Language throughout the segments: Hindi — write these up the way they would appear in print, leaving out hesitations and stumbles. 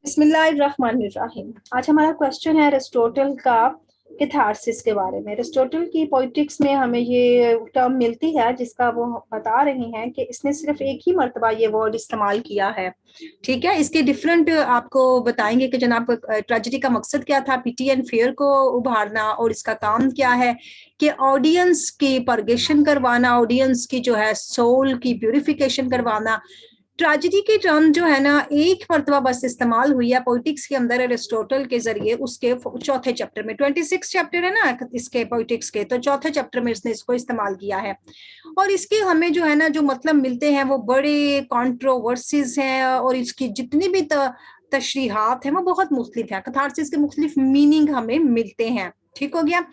बिस्मिल्लाहिर्रहमानिर्रहीम। आज हमारा क्वेश्चन है एरिस्टोटल का कैथारसिस के बारे में। एरिस्टोटल की पोइटिक्स में हमें ये टर्म मिलती है जिसका वो बता रहे हैं कि इसने सिर्फ एक ही मर्तबा ये वर्ड इस्तेमाल किया है। ठीक है, इसके डिफरेंट आपको बताएंगे कि जनाब ट्रेजेडी का मकसद क्या था, पिटी एंड फेयर को उभारना, और इसका काम क्या है कि ऑडियंस की परगेशन करवाना, ऑडियंस की जो है सोल की प्यूरिफिकेशन करवाना। ट्रेजेडी की टर्म जो है ना एक मरतबा बस इस्तेमाल हुई है पोइटिक्स के अंदर एरिस्टोटल के जरिए, उसके चौथे चैप्टर में। 26 चैप्टर है ना इसके पोइटिक्स के, तो चौथे चैप्टर में इसने इसको इस्तेमाल किया है। और इसके हमें जो है ना जो मतलब मिलते हैं वो बड़े कॉन्ट्रोवर्सीज हैं, और इसकी जितनी भी तशरीहात हैं वो बहुत मुख्तलिफ है। कैथारसिस के मुख्तलिफ मीनिंग हमें मिलते हैं। ठीक हो गया।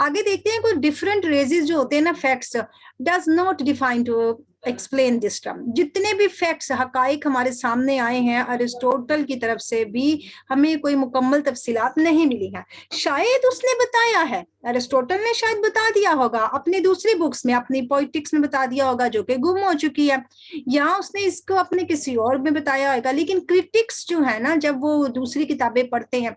आगे देखते हैं कुछ डिफरेंट रेजेस जो होते हैं ना, facts does not define to explain this term. जितने भी फैक्ट्स हकाइक हमारे सामने आए हैं अरिस्टोटल की तरफ से भी हमें कोई मुकम्मल तफसीलात नहीं मिली है। शायद उसने बताया है, अरिस्टोटल ने शायद बता दिया होगा अपनी दूसरी बुक्स में, अपनी पोइटिक्स में बता दिया होगा जो कि गुम हो चुकी है, या उसने इसको अपने किसी और में बताया होगा। लेकिन क्रिटिक्स जो है ना, जब वो दूसरी किताबें पढ़ते हैं,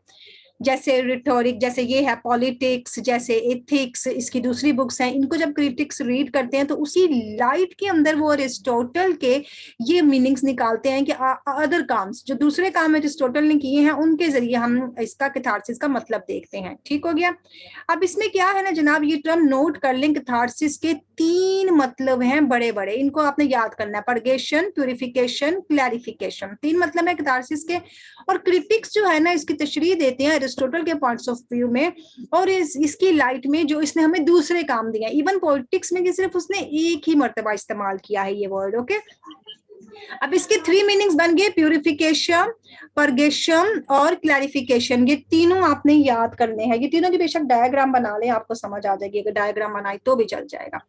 जैसे रिटोरिक, जैसे ये है पॉलिटिक्स, जैसे एथिक्स, इसकी दूसरी बुक्स हैं, इनको जब क्रिटिक्स रीड करते हैं तो उसी लाइट के अंदर वो अरिस्टोटल के ये मीनिंग्स निकालते हैं कि अदर काम्स, जो दूसरे काम अरिस्टोटल ने किए हैं, उनके जरिए हम इसका कैथारसिस का मतलब देखते हैं। ठीक हो गया। अब इसमें क्या है ना जनाब, ये टर्म नोट कर लें, कैथारसिस के 3 मतलब हैं बड़े बड़े, इनको आपने याद करना है। परगेशन, प्यूरिफिकेशन, क्लैरिफिकेशन, 3 मतलब है कैथारसिस के। और क्रिटिक्स जो है ना इसकी तशरीह देते हैं अरिस्टोटल के पॉइंट्स ऑफ व्यू में, और इसकी लाइट में जो इसने हमें दूसरे काम दिए। इवन पॉलिटिक्स में सिर्फ उसने एक ही मर्तबा इस्तेमाल किया है ये वर्ड। ओके, अब इसके 3 मीनिंग्स बन गए, प्यूरिफिकेशन, परगेशन और क्लैरिफिकेशन। ये तीनों आपने याद करने हैं। ये तीनों की बेशक डायग्राम बना लें, आपको समझ आ जाएगी। अगर डायग्राम बनाए तो भी चल जाएगा।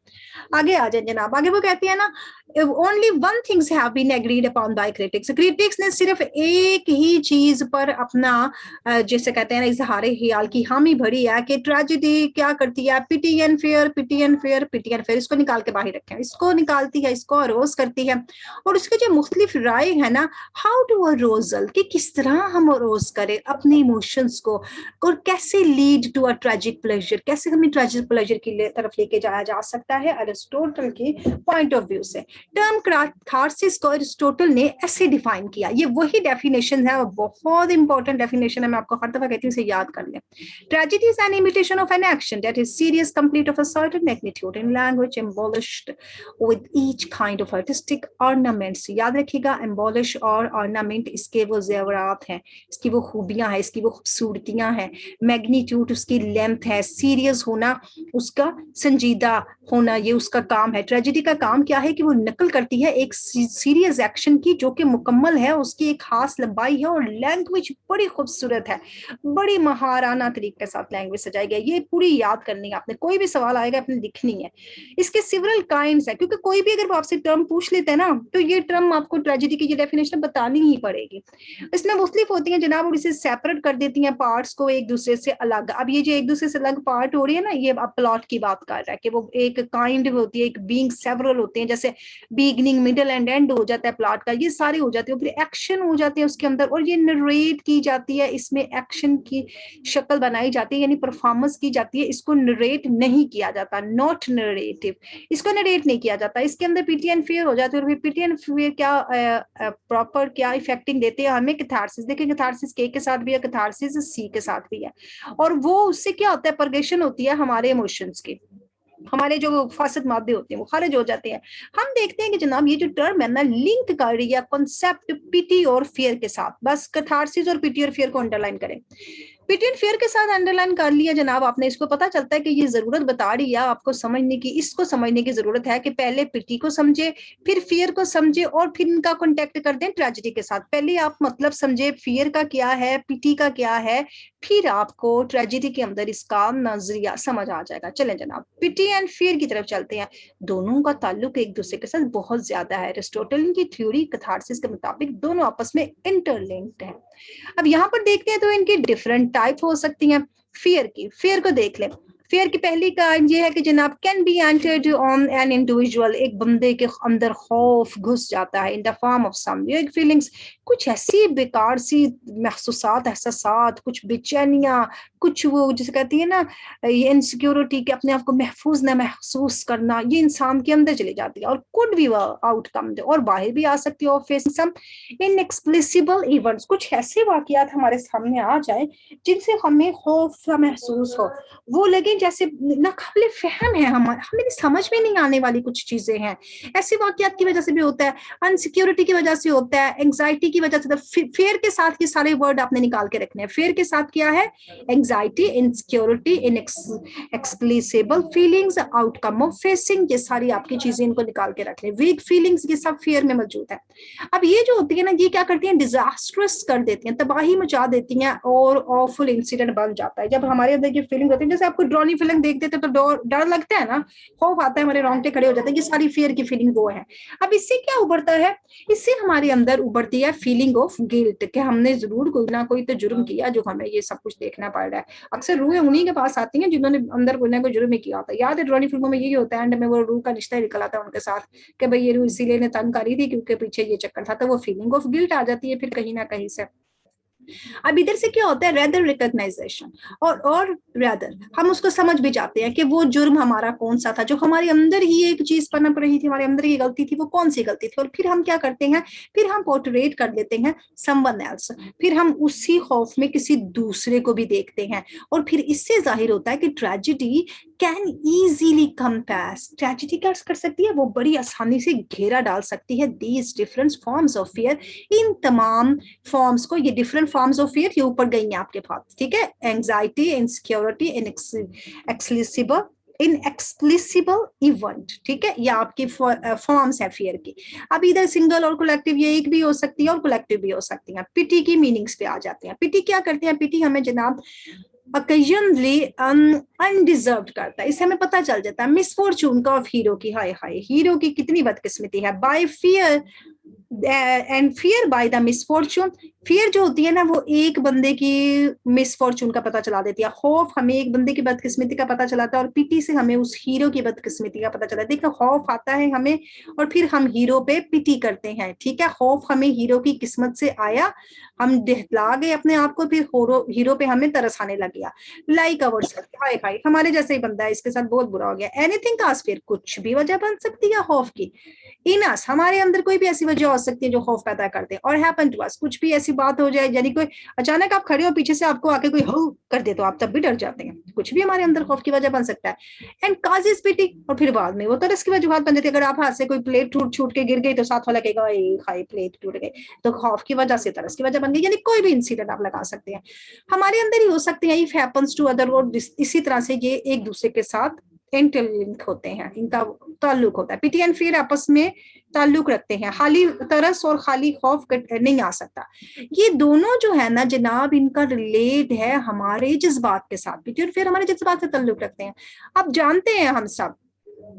आगे आ जाए जनाब। आगे वो कहती है ना, only one things have been agreed upon by critics. Critics ने सिर्फ एक ही चीज पर अपना जैसे कहते हैं ना इजहार ख्याल की हामी भरी है कि ट्रेजेडी क्या करती है, pity and fear, pity and fear, pity and fear. इसको निकाल के बाहर रखें, इसको निकालती है, इसको अरोज करती है। और उसके जो मुख्तलिफ राय है ना, हाउ टू अरोजल, कि किस तरह हम अरोज करें अपने इमोशंस को, और कैसे lead to a tragic pleasure, कैसे हमें ट्रेजिक प्लेजर की तरफ लेके जाया जा सकता है अरिस्टोटल की पॉइंट ऑफ व्यू से। टर्म कैथारसिस को अरिस्टोटल ने ऐसे डिफाइन किया। ये वही डेफिनेशन है, बहुत इंपॉर्टेंट डेफिनेशन है, मैं आपको हर दफा कहती हूँ इसे याद कर लें। Tragedy is an imitation of an action that is serious, complete, of a certain magnitude in language, embellished with each kind of artistic ornaments. याद रखिएगा, एम्बोलिश और ऑर्नामेंट इसके वो जेवरात हैं, इसकी वो खूबियां हैं, इसकी वो खूबसूरतियां हैं। मैग्नीट्यूड उसकी लेंथ है, सीरियस होना उसका संजीदा होना, ये उसका काम है। ट्रेजेडी का काम क्या है कि वो नकल करती है एक सीरियस एक्शन की जो कि मुकम्मल है, उसकी एक खास लंबाई है, और लैंग्वेज बड़ी खूबसूरत है, बड़ी महाराना तरीके के साथ लैंग्वेज सजाई गई। ये पूरी याद करनी है आपने, कोई भी सवाल आएगा अपने लिखनी है। इसके सिवरल काइंड्स है, क्योंकि कोई भी अगर वो आपसे टर्म पूछ लेते हैं ना, तो ये टर्म आपको ट्रेजेडी की ये डेफिनेशन बतानी ही पड़ेगी। इसमें मुख्तलिफ होती है जनाब, और इसे सेपरेट कर देती हैं पार्ट्स को एक दूसरे से अलग। अब ये जो एक दूसरे से अलग पार्ट हो रही है ना, ये अब प्लॉट की बात कर रहा है कि वो एक काइंड होती है, एक बीइंग सेवरल होते हैं, जैसे बिगनिंग, मिडल एंड एंड हो जाता है प्लॉट का, ये सारे हो जाते हैं। फिर एक्शन हो जाते हैं उसके अंदर, और ये नरेट की जाती है, इसमें एक्शन की शक्ल बनाई जाती है, यानी परफॉर्मेंस की जाती है। इसको नरेट नहीं किया जाता, नॉट नरेटिव, इसको नरेट नहीं किया जाता। इसके अंदर पीटी एंड फेयर हो जाती है, और फिर पीटी एंड फेयर क्या प्रॉपर क्या इफेक्टिंग देते हैं हमें कैथारसिस। देखिए कैथारसिस के साथ भी है, कैथारसिस सी के साथ भी है, और वो उससे क्या होता है, परगेशन होती है हमारे इमोशंस की, हमारे जो फासद मादे होते हैं वो खारिज हो जाते हैं। हम देखते हैं कि जनाब ये जो टर्म है ना, लिंक कर रही है कॉन्सेप्ट पिटी और फियर के साथ। बस कैथारसिस और पिटी और फियर को अंडरलाइन करें। पिटी एंड फियर के साथ अंडरलाइन कर लिया जनाब आपने, इसको पता चलता है कि ये जरूरत बता रही है आपको समझने की, इसको समझने की जरूरत है कि पहले पिटी को समझे, फिर फियर को समझे, और फिर इनका कॉन्टेक्ट कर दें ट्रेजेडी के साथ। पहले आप मतलब समझे फियर का क्या है, पिटी का क्या है, फिर आपको ट्रेजेडी के अंदर इसका नजरिया समझ आ जाएगा। चलें जनाब, पिटी एंड फियर की तरफ चलते हैं। दोनों का ताल्लुक एक दूसरे के साथ बहुत ज्यादा है। एरिस्टोटल की थ्योरी कैथारसिस के मुताबिक दोनों आपस में इंटरलिंक्ड है। अब यहाँ पर देखते हैं तो इनकी डिफरेंट टाइप हो सकती हैं। फियर की, फियर को देख लें। फेयर की पहली काइंड ये है कि जनाब can be entered on an individual, एक बंदे के अंदर खौफ घुस जाता है in the form of some एक फीलिंग्स, कुछ ऐसी बेकार सी महसूसात एहसासात, कुछ बेचैनियां, कुछ वो जिसे कहती है ना ये इनसिक्योरिटी के अपने आप को महफूज न महसूस करना, ये इंसान के अंदर चली जाती है और कुड बी आउटकम और बाहर भी आ सकती है और फेसिंग सम इनएक्सप्लिसिबल इवेंट्स, कुछ ऐसे वाकयात हमारे सामने आ जाए जिनसे हमें खौफ सा महसूस हो, वो लगे जैसे नाकाबिले फहम है, हमें समझ में नहीं आने वाली कुछ चीजें हैं। ऐसे वाकयात की वजह से भी होता है, अनसिक्योरिटी की वजह से होता है, एंग्जाइटी की वजह से। फेयर के साथ ये सारे वर्ड आपने निकाल के रखने हैं। फेयर के साथ क्या है? Anxiety, insecurity, inexplicable feelings, outcome of facing, ये सारी आपकी चीजें इनको निकाल के रख ले। वीक फीलिंग्स ये सब फेयर में मौजूद है। अब ये जो होती है ना, ये क्या करती हैं? डिजास्ट्रस कर देती हैं, तबाही मचा देती हैं और ऑफुल इंसिडेंट बन जाता है। जब हमारे अंदर ये फीलिंग होती है, जैसे आपको ड्रॉनी फीलिंग देख देते तो डर लगता है ना, खौफ आता है, हमारे रोंगटे खड़े हो जाते हैं, ये सारी फेयर की फीलिंग वो है। अब इससे क्या उभरता है? इससे हमारे अंदर उभरती है फीलिंग ऑफ गिल्ट, कि हमने जरूर कोई ना कोई तो जुर्म किया जो हमें ये सब कुछ देखना पड़ रहा है। अक्सर रूहें उन्हीं के पास आती हैं जिन्होंने अंदर कोई ना कोई जुर्म किया होता है। याद है ड्रॉनी फिल्मों में यही होता है, एंड में वो रूह का रिश्ता निकल आता है उनके साथ कि भाई ये रूह इसीलिए ने तंग करी थी क्योंकि पीछे ये चक्कर था, तो वो फीलिंग ऑफ गिल्ट आ जाती है फिर कहीं ना कहीं से। अब इधर से क्या होता है? रेदर रिकॉग्नाइजेशन, और रेदर हम उसको समझ भी जाते हैं कि वो जुर्म हमारा कौन सा था, जो हमारे अंदर ही एक चीज पनप रही थी, हमारे अंदर की गलती थी, वो कौन सी गलती थी। और फिर हम क्या करते हैं? फिर हम पोर्ट्रेट कर देते हैं समवन एल्स, फिर हम उसी खौफ में किसी दूसरे को भी देखते हैं। और फिर इससे जाहिर होता है कि tragedy can easily come pass, tragedy क्या कर सकती है? वो बड़ी आसानी से घेरा डाल सकती है these different forms of fear, इन तमाम फॉर्म्स को। ये डिफरेंट फॉर्म्स ऑफ फियर ये ऊपर गई हैं आपके पास, ठीक है? एंग्जाइटी, इनसिक्योरिटी, इनएक्सप्लिसिबल इवेंट, ठीक है? ये आपकी फॉर्म्स है फियर की। अब इधर सिंगल और कलेक्टिव, ये एक भी हो सकती है और कलेक्टिव भी हो सकती है। पिटी की मीनिंग्स पे आ जाते हैं। पिटी क्या करते हैं? पिटी हमें जनाब occasionally अनडिजर्व करता है, इससे हमें पता चल जाता है मिसफॉर्चून का ऑफ हीरो की, हाय हाय हीरो की कितनी बदकिस्मती है। Bye fear and fear by the misfortune, fear जो होती है ना वो एक बंदे की मिसफॉर्चून का पता चला देती है, खौफ हमें एक बंदे की बदकिस्मती का पता चलाता है और पिटी से हमें उस हीरो की बदकिस्मती का पता चला है। देखो खौफ आता है हमें और फिर हम हीरो पे पिटी करते हैं, ठीक है? खौफ हमें हीरो की किस्मत से आया, हम दिखला गए अपने आप को, फिर हीरो पे हमें तरस आने लग गया। लाइक अवर हाय हाय हमारे जैसे ही बंदा है, इसके साथ बहुत बुरा हो गया। एनीथिंग का फिर कुछ भी वजह बन सकती है खौफ की। इनस हमारे अंदर कोई भी ऐसी वजह हो सकती है जो खौफ पैदा करते हैं। और हैपन टू अस, कुछ भी ऐसी बात हो जाए, यानी कोई अचानक आप खड़े हो पीछे से आपको आके कोई हो कर दे तो आप तब भी डर जाते हैं, कुछ भी हमारे अंदर खौफ की वजह बन सकता है। एंड काजेस पिटी, और फिर बाद में वो तरस की वजूहत बन जाती है। अगर आप हाथ से कोई प्लेट छूट के गिर गई तो साथ वाला कहेगा खाई प्लेट टूट गई, तो खौफ की वजह से तरस की वजह बन गई। यानी कोई भी इंसिडेंट आप लगा सकते हैं, हमारे अंदर ही हो सकते हैं। इफ हैपन्स टू अदर, और इसी तरह से ये एक दूसरे के साथ इंटरलिंक होते हैं, इनका ताल्लुक होता है। पिटी एंड फियर आपस में ताल्लुक रखते हैं, खाली तरस और खाली खौफ नहीं आ सकता। ये दोनों जो है ना जनाब, इनका रिलेट है हमारे जज्बात के साथ। पिटी और फियर हमारे जज्बात से ताल्लुक रखते हैं। अब जानते हैं हम सब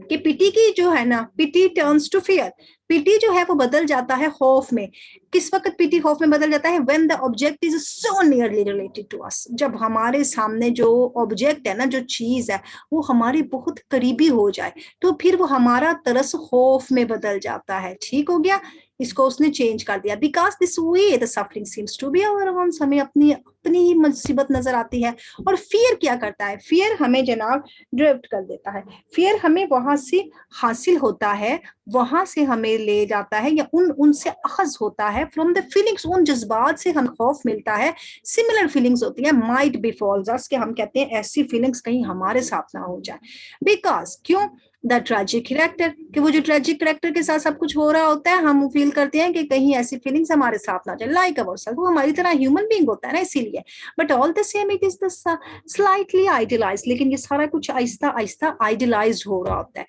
कि पिटी की जो है ना, पिटी टर्न्स टू फियर, पिटी जो है वो बदल जाता है खौफ में। किस वक्त पिटी खौफ में बदल जाता है? When the object is so nearly related to us, जब हमारे सामने जो ऑब्जेक्ट है ना, जो चीज है वो हमारी बहुत करीबी हो जाए, तो फिर वो हमारा तरस खौफ में बदल जाता है। ठीक हो गया, इसको उसने चेंज कर दिया। Because this way the suffering seems to be our own, हमें अपनी अपनी ही मुसीबत नजर आती है। और फियर क्या करता है? फियर हमें जनाब ड्रिफ्ट कर देता है, फियर हमें वहां से हासिल होता है, वहां से हमें ले जाता है, या उनसे अखज होता है फ्रॉम द फीलिंग्स, उन जज्बात से हम खौफ मिलता है। सिमिलर फीलिंग्स होती है, माइट बिफॉल्स अस, के हम कहते हैं ऐसी फीलिंग्स कहीं हमारे साथ ना हो जाए। बिकॉज क्यों? द ट्रेजिक कैरेक्टर, कि वो जो ट्रेजिक कैरेक्टर के साथ सब कुछ हो रहा होता है, हम फील करते हैं कि कहीं ऐसी फीलिंग्स हमारे साथ ना जाए। लाइक अवरसेल्फ, वो हमारी तरह ह्यूमन बीइंग होता है ना, इसीलिए। But all the same it is the slightly idealize, लेकिन ये सारा कुछ आहिस्ता आहिस्ता आइडियलाइज हो रहा होता है।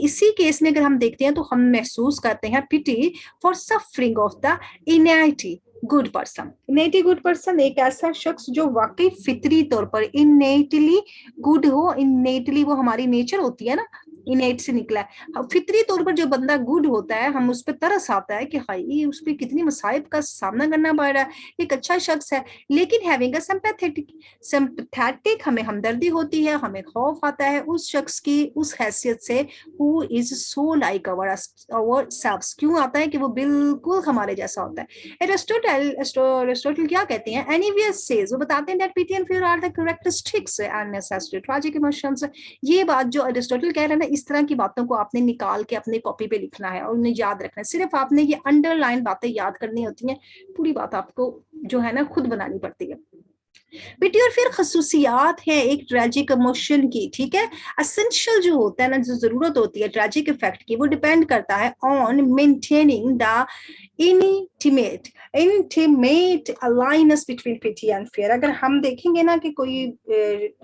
इसी केस में अगर हम देखते हैं तो हम महसूस करते हैं pity for suffering of the inanity, good person. Innately good person एक ऐसा शख्स जो वाकई फितरी तौर पर इनेटली गुड हो, इनेटली वो हमारी नेचर होती है ना, इनेट से निकला है। फितरी तौर पर जो बंदा गुड होता है, हम उस पर तरस आता है कि हाय उस पर कितनी मसाइब का सामना करना पड़ रहा है, एक अच्छा शख्स है। लेकिन हैविंग अ सिंपैथेटिक हमें हमदर्दी होती है, हमें खौफ आता है उस शख्स की उस हैसियत से who is so like our selves. क्यों आता है कि वो बिल्कुल हमारे जैसा होता है। एरिस्टोटल क्या कहते हैं, एनीवियस सेज, वो बताते हैं that pity and fear are the characteristics and necessary tragic emotions. ये बात जो एरिस्टोटल कह रहे हैं ना, इस तरह की बातों को आपने निकाल के अपने कॉपी पे लिखना है और उन्हें याद रखना है। सिर्फ आपने ये अंडरलाइन बातें याद करनी होती हैं, पूरी बात आपको जो है ना खुद बनानी पड़ती है। पिटी और फिर खसूसियात है एक ट्रेजिक इमोशन की, ठीक है। असेंशियल जो होता है ना, जो जरूरत होती है ट्रेजिक इफेक्ट की, वो डिपेंड करता है on maintaining the intimate alliance between pity and fear. अगर हम देखेंगे ना कि कोई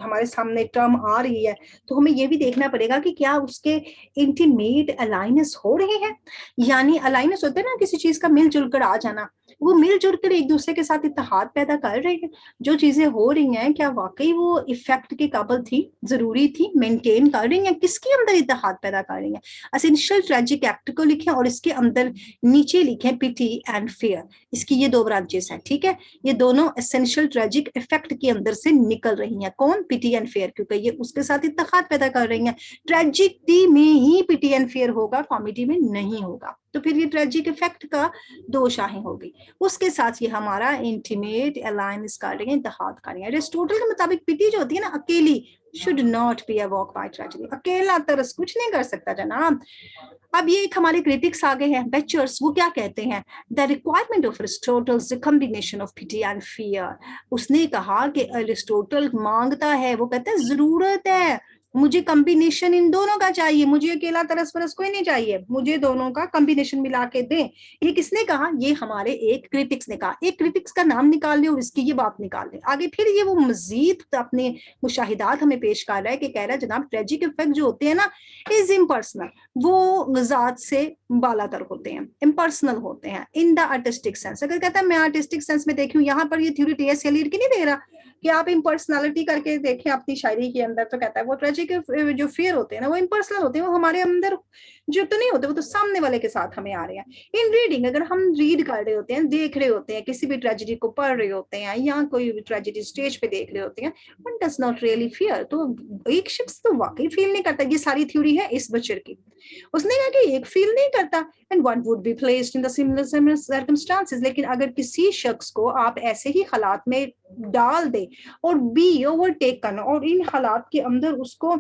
हमारे सामने टर्म आ रही है, तो हमें ये भी देखना पड़ेगा कि क्या उसके इंटीमेट अलाइनेस हो रहे हैं। यानी अलाइनेस होते हैं ना किसी चीज का मिलजुल कर आ जाना, वो मिलजुल कर एक दूसरे के साथ इत्तेहाद पैदा कर रहे हैं। जो चीजें हो रही हैं क्या वाकई वो इफेक्ट के काबिल थी, जरूरी थी, मेंटेन कर रही हैं, किसके अंदर इत्तेहाद पैदा कर रही हैं। एसेंशियल ट्रेजिक एक्ट को लिखें और इसके अंदर नीचे लिखें पिटी एंड फियर। इसकी ये दो ब्रांचेस हैं, ठीक है। ये दोनों एसेंशियल ट्रेजिक इफेक्ट के अंदर से निकल रही हैं। कौन? पिटी एंड फियर, क्योंकि ये उसके साथ इत्तेहाद पैदा कर रही हैं। ट्रेजिडी में ही पिटी एंड फियर होगा, कॉमेडी में नहीं होगा। तो फिर ये ट्रेजिक इफेक्ट का दो शाही होगी, उसके साथ ये हमारा इंटीमेट अलायंस कर रही है, इत्तेहाद कर रही है। एरिस्टोटल के मुताबिक पिटी जो होती है ना, अकेली should not be a walk bye tragedy, अकेला तरस कुछ नहीं कर सकता जनाब। अब ये एक हमारे क्रिटिक्स आ गए हैं, बेचर्स, वो क्या कहते हैं, the requirement of Aristotle's combination of pity and fear. उसने कहा कि एरिस्टोटल मांगता है, वो कहता है जरूरत है, मुझे कॉम्बिनेशन इन दोनों का चाहिए, मुझे अकेला तरस परस कोई नहीं चाहिए, मुझे दोनों का कॉम्बिनेशन मिला के दें। ये किसने कहा? ये हमारे एक क्रिटिक्स ने कहा। एक क्रिटिक्स का नाम निकाल ले और इसकी ये बात निकाल ले आगे। फिर ये वो मजीद अपने मुशाहिदात हमें पेश कर रहा है कि कह रहा है जनाब ट्रेजिक इफेक्ट जो होते हैं ना, इज इम्पर्सनल, वो जात से बालातर होते हैं, इम्पर्सनल होते हैं इन द आर्टिस्टिक सेंस। अगर कहता है मैं आर्टिस्टिक सेंस में देखूं, यहाँ पर ये थ्योरी टी एस एलियट की नहीं दे रहा कि आप इम्पर्सनैलिटी करके देखें अपनी शायरी के अंदर, तो कहता है वो ट्रेजिक जो फियर होते हैं ना, वो इम्पर्सनल होते हैं, वो हमारे अंदर जो तो नहीं होते, वो तो सामने वाले के साथ हमें आ रहे हैं। इन रीडिंग, अगर हम रीड कर रहे होते हैं, देख रहे होते हैं, किसी भी ट्रेजिडी को पढ़ रहे होते हैं या कोई ट्रेजिडी स्टेज पे देख रहे होते हैं, one does not really fear, तो एक शख्स तो वाकई फील नहीं करता। ये सारी थ्योरी है इस बचर की। उसने कहा कि एक फील नहीं करता, and one would be placed in the similar circumstances. लेकिन अगर किसी शख्स को आप ऐसे ही हालात में डाल दे और बी ओवरटेकन, और इन हालात के अंदर उसको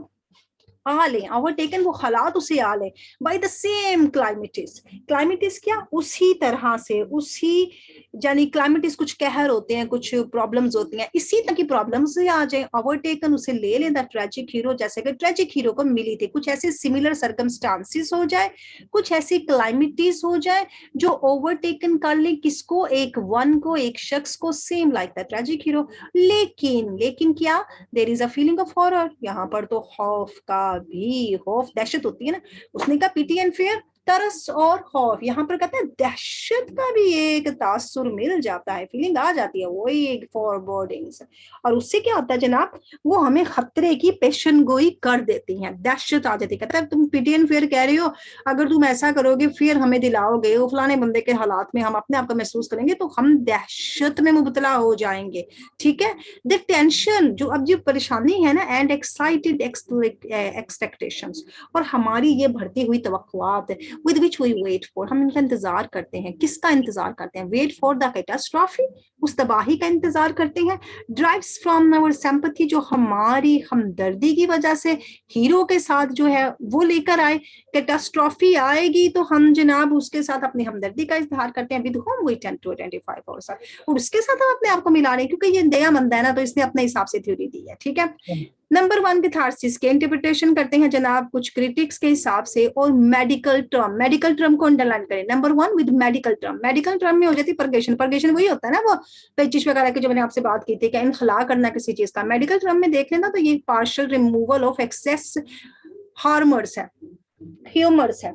आ ले, ओवरटेकन वो हालात उसे आ ले, बाय द सेम क्लाइमेटिस। क्लाइमेटिस क्या? उसी तरह से, उसी यानी क्लाइमेटिस कुछ कहर होते हैं, कुछ प्रॉब्लम्स होती हैं, इसी तरह की प्रॉब्लम्स से आ जाए, ओवरटेकन उसे ले ले द ट्रेजिक हीरो, जैसे कि ट्रेजिक हीरो को मिली थी। कुछ ऐसे सिमिलर सर्कमस्टांसेस हो जाए, कुछ ऐसी क्लाइमेटिस हो जाए जो ओवरटेकन कर ले किसको? एक वन को, एक शख्स को, same like the tragic hero. लेकिन क्या? There is a feeling of horror. यहाँ पर तो खौफ का भी, खौफ दहशत होती है ना, उसने कहा पिटी एंड फियर, तरस और खौफ। यहाँ पर कहते हैं दहशत का भी एक तासुर मिल जाता है, फीलिंग आ जाती है, वही एक फॉरबोर्डिंग्स। और उससे क्या होता है जनाब, वो हमें खतरे की पेशन गोई कर देती हैं, दहशत आ जाती है। कहता है तुम पिटी एंड फियर कह रही हो, अगर तुम ऐसा करोगे, फिर हमें दिलाओगे, वो फलाने बंदे के हालात में हम अपने आप को महसूस करेंगे, तो हम दहशत में मुबतला हो जाएंगे, ठीक है। द टेंशन जो अब जो परेशानी है ना, एंड एक्साइटेड एक्सपेक्टेशंस, और हमारी ये बढ़ती हुई तवक्कुआत with which we wait for, हम इनका इंतजार करते हैं। किसका इंतजार करते हैं? वेट फॉर द कैटास्ट्रॉफी, उस तबाही का इंतजार करते हैं। ड्राइव्स फ्रॉम आवर सिंपैथी, जो हमारी हमदर्दी की वजह से हीरो के साथ जो है वो लेकर आए। कैटास्ट्रॉफी आएगी तो हम जनाब उसके साथ अपनी हमदर्दी का इजहार करते हैं, with whom we tend to identify ourself, और उसके साथ हम अपने आप को मिला रहे हैं, क्योंकि ये दया मंद है ना, तो इसने अपने हिसाब से थ्योरी दी है, ठीक है। नंबर वन कैथारसिस के इंटरप्रिटेशन करते हैं जनाब कुछ क्रिटिक्स के हिसाब से, और मेडिकल टर्म को अंडरलाइन करें। Number one with medical term में हो जाती है परगेशन। परगेशन वही होता है ना, वो पेचिश वगैरह की जो मैंने आपसे बात की थी, कि इनखला करना किसी चीज का। मेडिकल टर्म में देख लेना तो ये पार्शियल रिमूवल ऑफ एक्सेस हार्मर्स है, ह्यूमर्स है।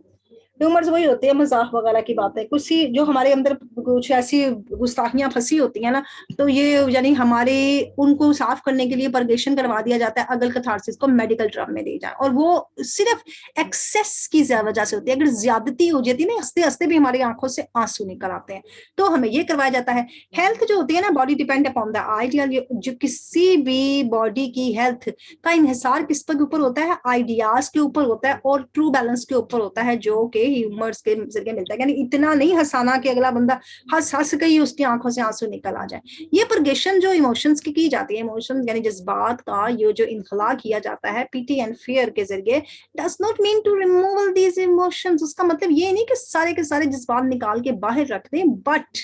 ह्यूमर्स वही होते हैं, मजाक वगैरह की बातें, कुछ जो हमारे अंदर कुछ ऐसी गुस्ताखियां फंसी होती है ना, तो ये यानी हमारे उनको साफ करने के लिए परगेशन करवा दिया जाता है अगल कैथारसिस को मेडिकल टर्म में दी जाए, और वो सिर्फ एक्सेस की वजह से होती है। अगर ज्यादती हो जाती है ना, हंसते हंसते भी हमारी आंखों से आंसू निकल आते हैं, तो हमें ये करवाया जाता है। हेल्थ जो होती है ना, body depend upon the ideal, जो किसी भी बॉडी की हेल्थ का इन्हिसार किस पर ऊपर होता है, आइडियाज के ऊपर होता है और ट्रू बैलेंस के ऊपर होता है, जो कि ह्यूमर्स के जरिए मिलता है। यानी इतना नहीं हंसाना कि अगला बंदा हंस हंस के ही उसकी आंखों से आंसू निकल आ जाए। ये परगेशन जो इमोशंस की जाती है, इमोशंस यानी जज्बात का ये जो इनखला किया जाता है पीटी एंड फियर के जरिए, does not mean to removal these emotions. उसका मतलब ये नहीं कि सारे के सारे जज्बात निकाल के बाहर रख दें, बट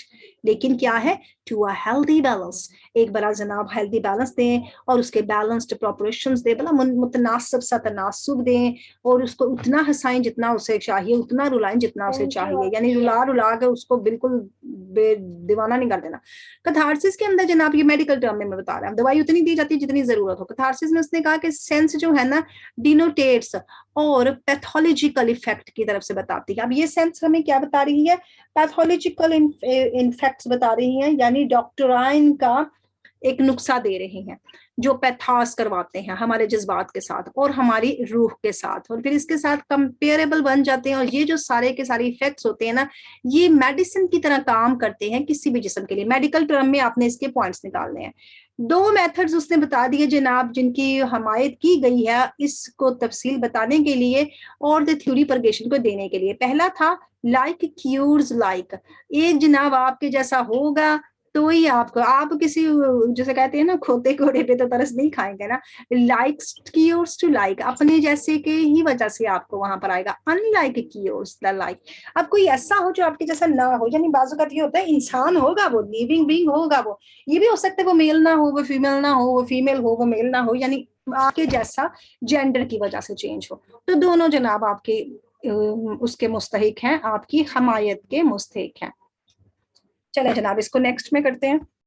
लेकिन क्या है, टू अ हेल्दी बैलेंस, एक बड़ा जनाब हेल्दी बैलेंस दें और उसके बैलेंस्ड प्रोपोर्शंस दें, बड़ा मुतनासिब सा तनासुब दें, और उसको उतना हंसाएं जितना उसे चाहिए, उतना रुलाएं जितना उसे चाहिए, यानी रुला रुला के उसको बिल्कुल दीवाना नहीं कर देना। कैथारसिस के अंदर जनाब, ये मेडिकल टर्म में मैं बता रहा हूँ, दवाई उतनी दी जाती है जितनी जरूरत हो। कैथारसिस में उसने कहा कि सेंस जो है ना, डिनोटेट्स और पैथोलॉजिकल इफेक्ट की तरफ से बताती है। अब ये सेंस हमें क्या बता रही है, पैथोलॉजिकल इफेक्ट्स बता रही हैं, यानी डॉक्टराइन का एक नुक्सा दे रही हैं, जो पैथास करवाते हैं हमारे जज्बात के साथ और हमारी रूह के साथ, और फिर इसके साथ कंपेरेबल बन जाते हैं। और ये जो सारे के सारे इफेक्ट्स होते हैं ना, ये मेडिसिन की तरह काम करते हैं किसी भी जिस्म के लिए। मेडिकल टर्म में आपने इसके पॉइंट्स निकालने हैं। दो मेथड्स उसने बता दिए जनाब, जिनकी हमायत की गई है इसको तफसील बताने के लिए और द थ्योरी परगेशन को देने के लिए। पहला था लाइक क्यूर्स लाइक, एक जनाब आपके जैसा होगा तो ही आपको, आप किसी जैसे कहते हैं ना खोते घोड़े पे तो तरस नहीं खाएंगे ना, लाइक्स क्यूर्स टू लाइक, अपने जैसे के ही वजह से आपको वहां पर आएगा। अनलाइक क्यूर्स द लाइक, अब कोई ऐसा हो जो आपके जैसा ना हो, यानी बाजू का ये होता है इंसान होगा वो, लिविंग बीइंग होगा वो, ये भी हो सकता है वो मेल ना हो, वो फीमेल ना हो, वो फीमेल हो, वो मेल ना हो, यानी आपके जैसा जेंडर की वजह से चेंज हो, तो दोनों जनाब आपके उसके मुस्तहिक हैं, आपकी हमायत के मुस्तहिक हैं। चले जनाब, इसको नेक्स्ट में करते हैं।